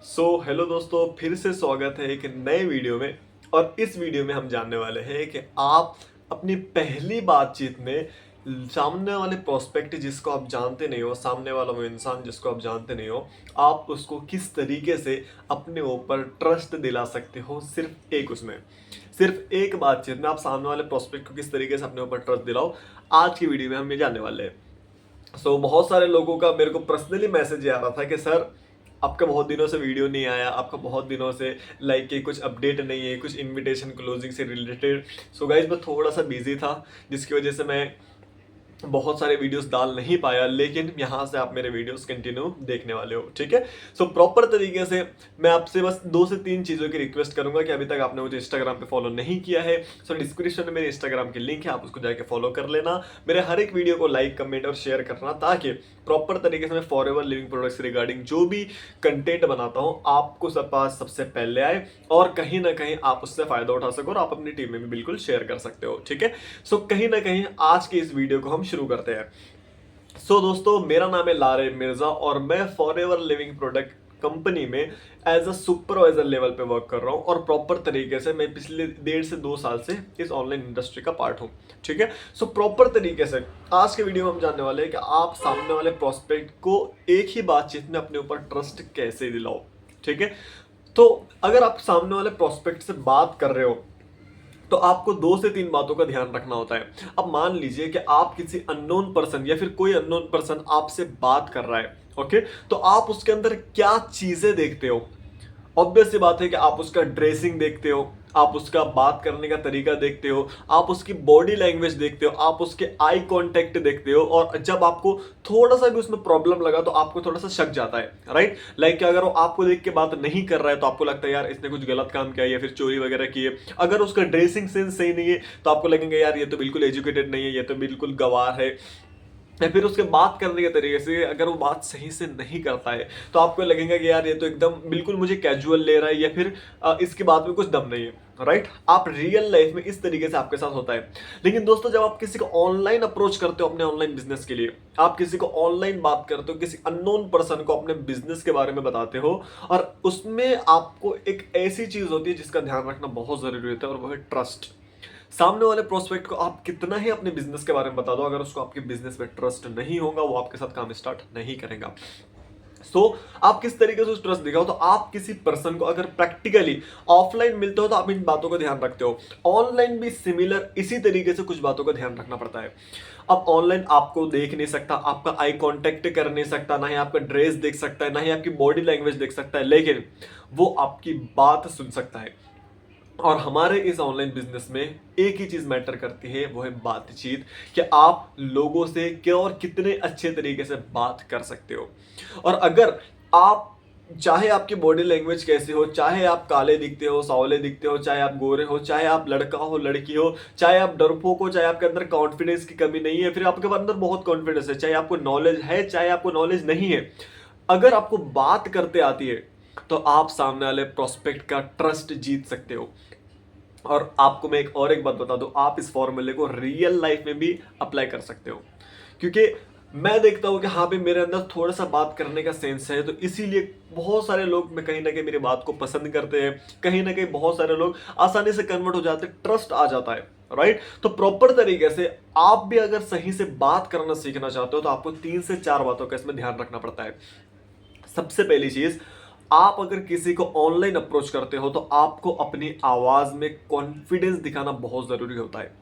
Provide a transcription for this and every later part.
Hello दोस्तों, फिर से स्वागत है एक नए वीडियो में। और इस वीडियो में हम जानने वाले हैं कि आप अपनी पहली बातचीत में सामने वाले प्रोस्पेक्ट जिसको आप जानते नहीं हो, सामने वाला वो इंसान जिसको आप जानते नहीं हो, आप उसको किस तरीके से अपने ऊपर ट्रस्ट दिला सकते हो। सिर्फ एक बातचीत में आप सामने वाले प्रोस्पेक्ट को किस तरीके से अपने ऊपर ट्रस्ट दिलाओ, आज की वीडियो में हम ये जानने वाले हैं। बहुत सारे लोगों का मेरे को पर्सनली मैसेज आ रहा था कि सर, आपका बहुत दिनों से वीडियो नहीं आया, आपका बहुत दिनों से लाइक कि कुछ अपडेट नहीं है, कुछ इनविटेशन क्लोजिंग से रिलेटेड। गाइज, मैं थोड़ा सा बिजी था जिसकी वजह से मैं बहुत सारे वीडियोस डाल नहीं पाया, लेकिन यहाँ से आप मेरे वीडियोस कंटिन्यू देखने वाले हो, ठीक है। प्रॉपर तरीके से मैं आपसे बस 2 से 3 चीज़ों की रिक्वेस्ट करूंगा कि अभी तक आपने मुझे इंस्टाग्राम पे फॉलो नहीं किया है। डिस्क्रिप्शन में मेरे इंस्टाग्राम की लिंक है, आप उसको जाके फॉलो कर लेना। मेरे हर एक वीडियो को लाइक, कमेंट और शेयर करना, ताकि प्रॉपर तरीके से मैं फॉरएवर लिविंग प्रोडक्ट्स रिगार्डिंग जो भी कंटेंट बनाता हूँ आपको सब पास सबसे पहले आए, और कहीं ना कहीं आप उससे फायदा उठा सको और आप अपनी टीम में भी बिल्कुल शेयर कर सकते हो, ठीक है। कहीं ना कहीं आज की इस वीडियो को हम शुरू करते हैं। दोस्तों, मेरा नाम है लारे मिर्जा और मैं फॉरएवर लिविंग प्रोडक्ट कंपनी में एज अ सुपरवाइजर लेवल पे वर्क कर रहा हूँ, और प्रॉपर तरीके से मैं पिछले 1.5 से 2 साल से इस ऑनलाइन इंडस्ट्री का पार्ट हूँ, ठीक है। प्रॉपर तरीके से आज के वीडियो में हम जानने वाले हैं कि आप सामने वाले प्रोस्पेक्ट को एक ही बातचीत में अपने ऊपर ट्रस्ट कैसे दिलाओ, ठीक है। अगर आप सामने वाले प्रोस्पेक्ट से बात कर रहे हो तो आपको 2 से 3 बातों का ध्यान रखना होता है। अब मान लीजिए कि आप किसी अननोन पर्सन या फिर कोई अननोन पर्सन आपसे बात कर रहा है, ओके, तो आप उसके अंदर क्या चीजें देखते हो। ऑब्वियस सी बात है कि आप उसका ड्रेसिंग देखते हो, आप उसका बात करने का तरीका देखते हो, आप उसकी बॉडी लैंग्वेज देखते हो, आप उसके आई कांटेक्ट देखते हो, और जब आपको थोड़ा सा भी उसमें प्रॉब्लम लगा तो आपको थोड़ा सा शक जाता है, राइट। लाइक कि अगर वो आपको देख के बात नहीं कर रहा है तो आपको लगता है यार इसने कुछ गलत काम किया है या फिर चोरी वगैरह की है। अगर उसका ड्रेसिंग सेंस सही नहीं है तो आपको लगेंगे यार ये तो बिल्कुल एजुकेटेड नहीं है, ये तो बिल्कुल गवार है। या फिर उसके बात करने के तरीके से अगर वो बात सही से नहीं करता है तो आपको लगेगा कि यार ये तो एकदम बिल्कुल मुझे कैजुअल ले रहा है, या फिर इसकी बात में कुछ दम नहीं है, राइट। आप रियल लाइफ में इस तरीके से आपके साथ होता है। लेकिन दोस्तों, जब आप किसी को ऑनलाइन अप्रोच करते हो अपने ऑनलाइन बिजनेस के लिए, आप किसी को ऑनलाइन बात करते हो, किसी अननोन पर्सन को अपने बिजनेस के बारे में बताते हो, और उसमें आपको एक ऐसी चीज होती है जिसका ध्यान रखना बहुत जरूरी होता है, और वो है ट्रस्ट। सामने वाले प्रोस्पेक्ट को आप कितना ही अपने बिजनेस के बारे में बता दो, अगर उसको आपके बिजनेस में ट्रस्ट नहीं होगा वो आपके साथ काम स्टार्ट नहीं करेगा। आप किस तरीके से उस ट्रस्ट दिखाओ, तो आप किसी पर्सन को अगर प्रैक्टिकली ऑफलाइन मिलते हो तो आप इन बातों का ध्यान रखते हो, ऑनलाइन भी सिमिलर इसी तरीके से कुछ बातों का ध्यान रखना पड़ता है। अब ऑनलाइन आपको देख नहीं सकता, आपका आई कांटेक्ट कर नहीं सकता, ना ही आपका ड्रेस देख सकता है, ना ही आपकी बॉडी लैंग्वेज देख सकता है, लेकिन वो आपकी बात सुन सकता है। और हमारे इस ऑनलाइन बिजनेस में एक ही चीज मैटर करती है, वो है बातचीत, कि आप लोगों से क्या और कितने अच्छे तरीके से बात कर सकते हो। और अगर आप, चाहे आपकी बॉडी लैंग्वेज कैसी हो, चाहे आप काले दिखते हो, सांवले दिखते हो, चाहे आप गोरे हो, चाहे आप लड़का हो, लड़की हो, चाहे आप डरपोक हो, चाहे आपके अंदर कॉन्फिडेंस की कमी नहीं है, फिर आपके अंदर बहुत कॉन्फिडेंस है, चाहे आपको नॉलेज है, चाहे आपको नॉलेज नहीं है, अगर आपको बात करते आती है तो आप सामने वाले प्रोस्पेक्ट का ट्रस्ट जीत सकते हो। और आपको मैं एक बात बता दूं, आप इस फॉर्मूले को रियल लाइफ में भी अप्लाई कर सकते हो, क्योंकि मैं देखता हूं कि हाँ भी मेरे अंदर थोड़ा सा बात करने का सेंस है, तो इसीलिए बहुत सारे लोग मैं कहीं ना कहीं मेरी बात को पसंद करते हैं, कहीं ना कहीं बहुत सारे लोग आसानी से कन्वर्ट हो जाते हैं, ट्रस्ट आ जाता है, राइट। प्रॉपर तरीके से आप भी अगर सही से बात करना सीखना चाहते हो तो आपको 3 से 4 बातों का इसमें ध्यान रखना पड़ता है। सबसे पहली चीज, आप अगर किसी को ऑनलाइन अप्रोच करते हो तो आपको अपनी आवाज में कॉन्फिडेंस दिखाना बहुत जरूरी होता है।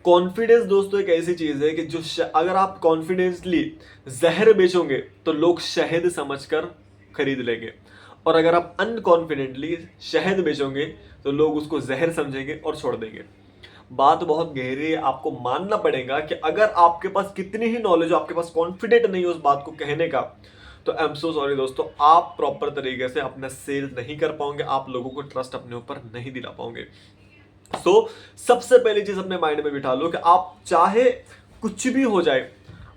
कॉन्फिडेंस दोस्तों एक ऐसी चीज है कि अगर आप कॉन्फिडेंसली जहर बेचोगे तो लोग शहद समझकर खरीद लेंगे, और अगर आप अनकॉन्फिडेंटली शहद बेचोगे तो लोग उसको जहर समझेंगे और छोड़ देंगे। बात बहुत गहरी है, आपको मानना पड़ेगा कि अगर आपके पास कितनी ही नॉलेज हो, आपके पास कॉन्फिडेंट नहीं है उस बात को कहने का, तो आई एम सो सॉरी दोस्तों, आप प्रॉपर तरीके से अपना सेल नहीं कर पाओगे, आप लोगों को ट्रस्ट अपने ऊपर नहीं दिला पाओगे। सबसे पहली चीज अपने माइंड में बिठा लो कि आप चाहे कुछ भी हो जाए,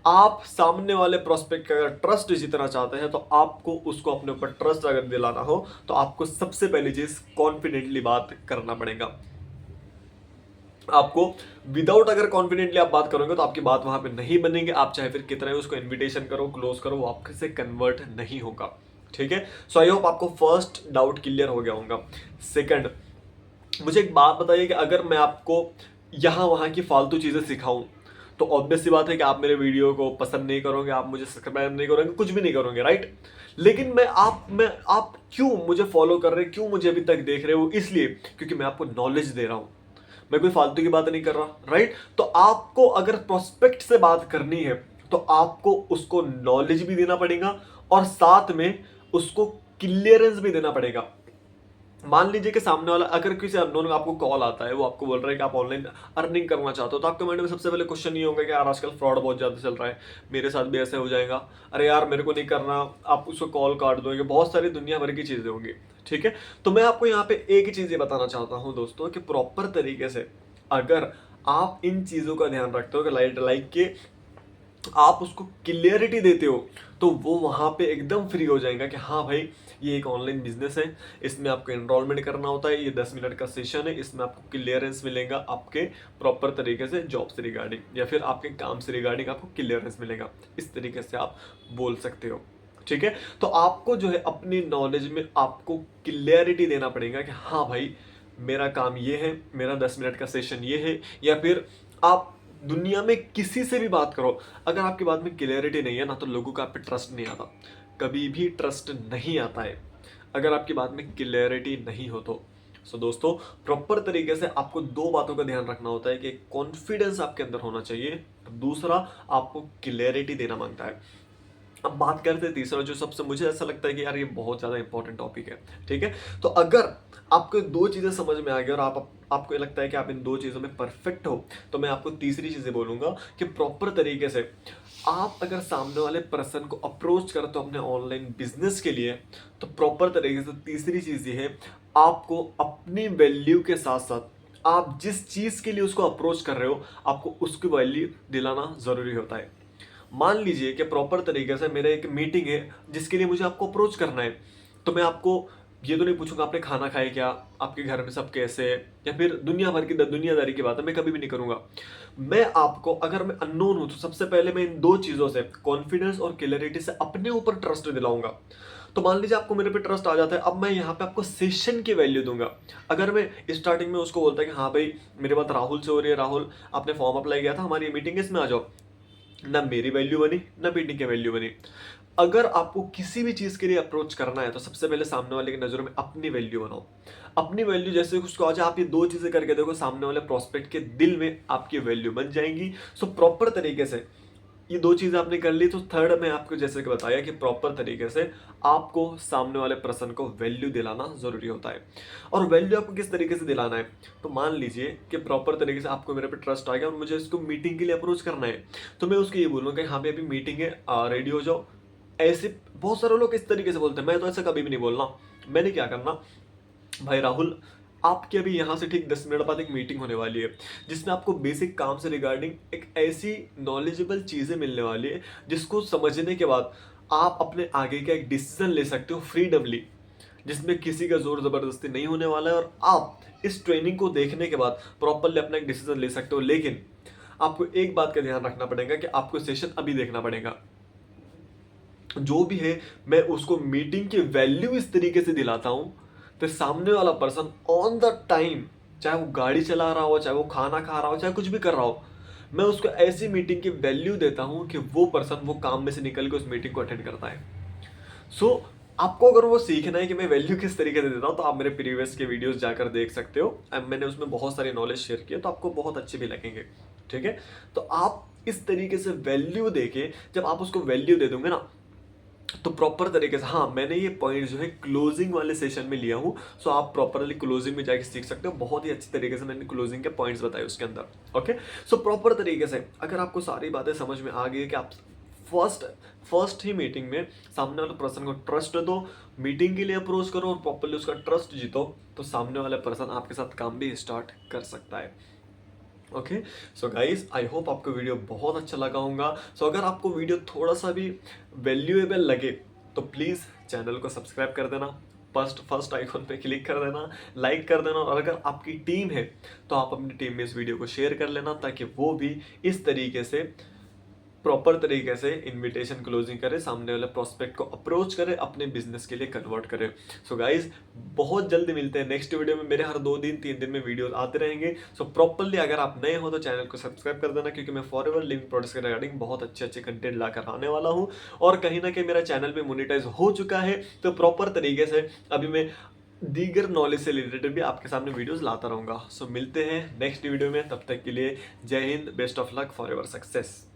आप सामने वाले प्रोस्पेक्ट का अगर ट्रस्ट जीतना चाहते हैं तो आपको उसको अपने ऊपर ट्रस्ट अगर दिलाना हो तो आपको सबसे पहली चीज कॉन्फिडेंटली बात करना पड़ेगा। आपको विदाउट अगर कॉन्फिडेंटली आप बात करोगे तो आपकी बात वहां पे नहीं बनेगी, आप चाहे फिर कितना ही उसको इनविटेशन करो, क्लोज करो, वो आपसे कन्वर्ट नहीं होगा, ठीक है। सो आई होप आपको फर्स्ट डाउट क्लियर हो गया होगा। सेकंड, मुझे एक बात बताइए कि अगर मैं आपको यहाँ वहाँ की फालतू चीज़ें सिखाऊं तो ऑब्वियस सी बात है कि आप मेरे वीडियो को पसंद नहीं करोगे, आप मुझे सब्सक्राइब नहीं करोगे, कुछ भी नहीं करोगे, राइट। लेकिन आप क्यों मुझे फॉलो कर रहे, क्यों मुझे अभी तक देख रहे हो? इसलिए क्योंकि मैं आपको नॉलेज दे रहा हूं, मैं कोई फालतू की बात नहीं कर रहा, राइट। तो आपको अगर प्रोस्पेक्ट से बात करनी है तो आपको उसको नॉलेज भी देना पड़ेगा और साथ में उसको क्लियरेंस भी देना पड़ेगा। मान लीजिए कि सामने वाला अगर किसी अननोन का आपको कॉल आता है, वो आपको बोल रहा है कि आप ऑनलाइन अर्निंग करना चाहते हो, तो आपके माइंड में सबसे पहले क्वेश्चन ये होगा कि यार आजकल फ्रॉड बहुत ज़्यादा चल रहा है, मेरे साथ भी ऐसे हो जाएगा, अरे यार मेरे को नहीं करना, आप उसको कॉल काट दोगे, बहुत सारी दुनिया भर की चीज़ें होंगी, ठीक है। तो मैं आपको यहाँ पे एक ही चीज़ ये बताना चाहता हूँ दोस्तों कि प्रॉपर तरीके से अगर आप इन चीज़ों का ध्यान रखते हो कि लाइक के आप उसको क्लियरिटी देते हो, तो वो वहाँ पे एकदम फ्री हो जाएगा कि हाँ भाई ये एक ऑनलाइन बिजनेस है, इसमें आपको एनरोलमेंट करना होता है, ये 10 मिनट का सेशन है, इसमें आपको क्लियरेंस मिलेगा आपके प्रॉपर तरीके से जॉब से रिगार्डिंग या फिर आपके काम से रिगार्डिंग आपको क्लियरेंस मिलेगा। इस तरीके से आप बोल सकते हो, ठीक है। तो आपको जो है अपनी नॉलेज में आपको क्लियरिटी देना पड़ेगा कि हाँ भाई मेरा काम ये है, मेरा 10 मिनट का सेशन ये है। या फिर आप दुनिया में किसी से भी बात करो, अगर आपकी बात में क्लियरिटी नहीं है ना तो लोगों का आप पे ट्रस्ट नहीं आता, कभी भी ट्रस्ट नहीं आता है अगर आपकी बात में क्लियरिटी नहीं हो तो। सो दोस्तों, प्रॉपर तरीके से आपको दो बातों का ध्यान रखना होता है कि कॉन्फिडेंस आपके अंदर होना चाहिए, दूसरा आपको क्लियरिटी देना मांगता है। अब बात करते हैं तीसरा, जो सबसे मुझे ऐसा लगता है कि यार ये बहुत ज़्यादा इंपॉर्टेंट टॉपिक है, ठीक है। तो अगर आपको दो चीज़ें समझ में आ गई और आपको ये लगता है कि आप इन दो चीज़ों में परफेक्ट हो, तो मैं आपको तीसरी चीज़ें बोलूँगा कि प्रॉपर तरीके से आप अगर सामने वाले पर्सन को अप्रोच करते हो अपने ऑनलाइन बिजनेस के लिए, तो प्रॉपर तरीके से तीसरी चीज़ ये है, आपको अपनी वैल्यू के साथ साथ आप जिस चीज़ के लिए उसको अप्रोच कर रहे हो आपको उसकी वैल्यू दिलाना ज़रूरी होता है। मान लीजिए कि प्रॉपर तरीके से मेरा एक मीटिंग है जिसके लिए मुझे आपको अप्रोच करना है, तो मैं आपको ये तो नहीं पूछूंगा आपने खाना खाया क्या, आपके घर में सब कैसे है, या फिर दुनिया भर की दुनियादारी की बात है, मैं कभी भी नहीं करूंगा। मैं आपको, अगर मैं अननोन हूं तो सबसे पहले मैं इन दो चीजों से, कॉन्फिडेंस और क्लैरिटी से, अपने ऊपर ट्रस्ट दिलाऊंगा। तो मान लीजिए आपको मेरे पे ट्रस्ट आ जाता है, अब मैं यहाँ पे आपको सेशन की वैल्यू दूंगा। अगर मैं स्टार्टिंग में उसको बोलता है कि हाँ भाई मेरी बात राहुल से हो रही है, राहुल आपने फॉर्म अप्लाई किया था, हमारी मीटिंग है, इसमें आ जाओ, ना मेरी वैल्यू बनी ना मीटिंग की वैल्यू बनी। अगर आपको किसी भी चीज के लिए अप्रोच करना है तो सबसे पहले सामने वाले की नजरों में अपनी वैल्यू बनाओ। अपनी वैल्यू जैसे उसको आज आप ये दो चीजें करके देखो, सामने वाले प्रोस्पेक्ट के दिल में आपकी वैल्यू बन जाएंगी। सो प्रॉपर तरीके से ये दो चीजें आपने कर ली, तो थर्ड में आपको जैसे कि बताया कि प्रॉपर तरीके से आपको सामने वाले पर्सन को वैल्यू दिलाना जरूरी होता है। और वैल्यू आपको किस तरीके से दिलाना है, तो मान लीजिए कि प्रॉपर तरीके से आपको मेरे पे ट्रस्ट आ गया और मुझे इसको मीटिंग के लिए अप्रोच करना है, तो मैं उसको ये बोलूँगा कि हाँ भाई अभी मीटिंग है, रेडी हो जाओ। ऐसे बहुत सारे लोग इस तरीके से बोलते हैं, मैं तो ऐसा कभी भी नहीं बोलना। मैंने क्या करना, भाई राहुल आपकी अभी यहाँ से ठीक 10 मिनट बाद एक मीटिंग होने वाली है जिसमें आपको बेसिक काम से रिगार्डिंग एक ऐसी नॉलेजेबल चीज़ें मिलने वाली है जिसको समझने के बाद आप अपने आगे का एक डिसीजन ले सकते हो फ्रीडमली, जिसमें किसी का जोर ज़बरदस्ती नहीं होने वाला है, और आप इस ट्रेनिंग को देखने के बाद प्रॉपरली अपना एक डिसीजन ले सकते हो। लेकिन आपको एक बात का ध्यान रखना पड़ेगा कि आपको सेशन अभी देखना पड़ेगा। जो भी है मैं उसको मीटिंग की वैल्यू इस तरीके से दिलाता हूं, तो सामने वाला पर्सन ऑन द टाइम, चाहे वो गाड़ी चला रहा हो, चाहे वो खाना खा रहा हो, चाहे कुछ भी कर रहा हो, मैं उसको ऐसी मीटिंग की वैल्यू देता हूं कि वो पर्सन वो काम में से निकल के उस मीटिंग को अटेंड करता है। सो आपको अगर वो सीखना है कि मैं वैल्यू किस तरीके से देता हूँ, तो आप मेरे प्रीवियस के वीडियोस जाकर देख सकते हो। मैंने उसमें बहुत सारी नॉलेज शेयर की है, तो आपको बहुत अच्छे भी लगेंगे, ठीक है। तो आप इस तरीके से वैल्यू देके, जब आप उसको वैल्यू दे दोगे ना, तो प्रॉपर तरीके से, हाँ मैंने ये पॉइंट जो है क्लोजिंग वाले सेशन में लिया हूँ, सो आप प्रॉपरली क्लोजिंग में जाके सीख सकते हो। बहुत ही अच्छी तरीके से मैंने क्लोजिंग के पॉइंट्स बताए उसके अंदर, ओके। सो प्रॉपर तरीके से अगर आपको सारी बातें समझ में आ गई है कि आप फर्स्ट ही मीटिंग में सामने वाले पर्सन को ट्रस्ट दो, मीटिंग के लिए अप्रोच करो और प्रॉपरली उसका ट्रस्ट जीतो, तो सामने वाला पर्सन आपके साथ काम भी स्टार्ट कर सकता है। Okay, so guys I hope आपको वीडियो बहुत अच्छा लगा होगा। सो अगर आपको वीडियो थोड़ा सा भी वैल्यूएबल लगे तो प्लीज़ चैनल को सब्सक्राइब कर देना, फर्स्ट आइकॉन पे क्लिक कर देना, लाइक कर देना, और अगर आपकी टीम है तो आप अपनी टीम में इस वीडियो को शेयर कर लेना ताकि वो भी इस तरीके से प्रॉपर तरीके से इनविटेशन क्लोजिंग करें, सामने वाले प्रोस्पेक्ट को अप्रोच करें, अपने बिजनेस के लिए कन्वर्ट करें। सो गाइज बहुत जल्दी मिलते हैं नेक्स्ट वीडियो में। मेरे हर 2 दिन 3 दिन में वीडियोस आते रहेंगे। सो प्रॉपरली अगर आप नए हो तो चैनल को सब्सक्राइब कर देना, क्योंकि मैं फॉरएवर लिविंग प्रोडक्ट्स के रिगार्डिंग बहुत अच्छे अच्छे कंटेंट लाकर आने वाला हूँ। और कहीं ना कहीं मेरा चैनल भी मोनेटाइज हो चुका है, तो प्रॉपर तरीके से अभी मैं दीगर नॉलेज से रिलेटेड भी आपके सामने वीडियोस लाता रहूंगा। सो मिलते हैं नेक्स्ट वीडियो में, तब तक के लिए जय Hind, best of luck for your success.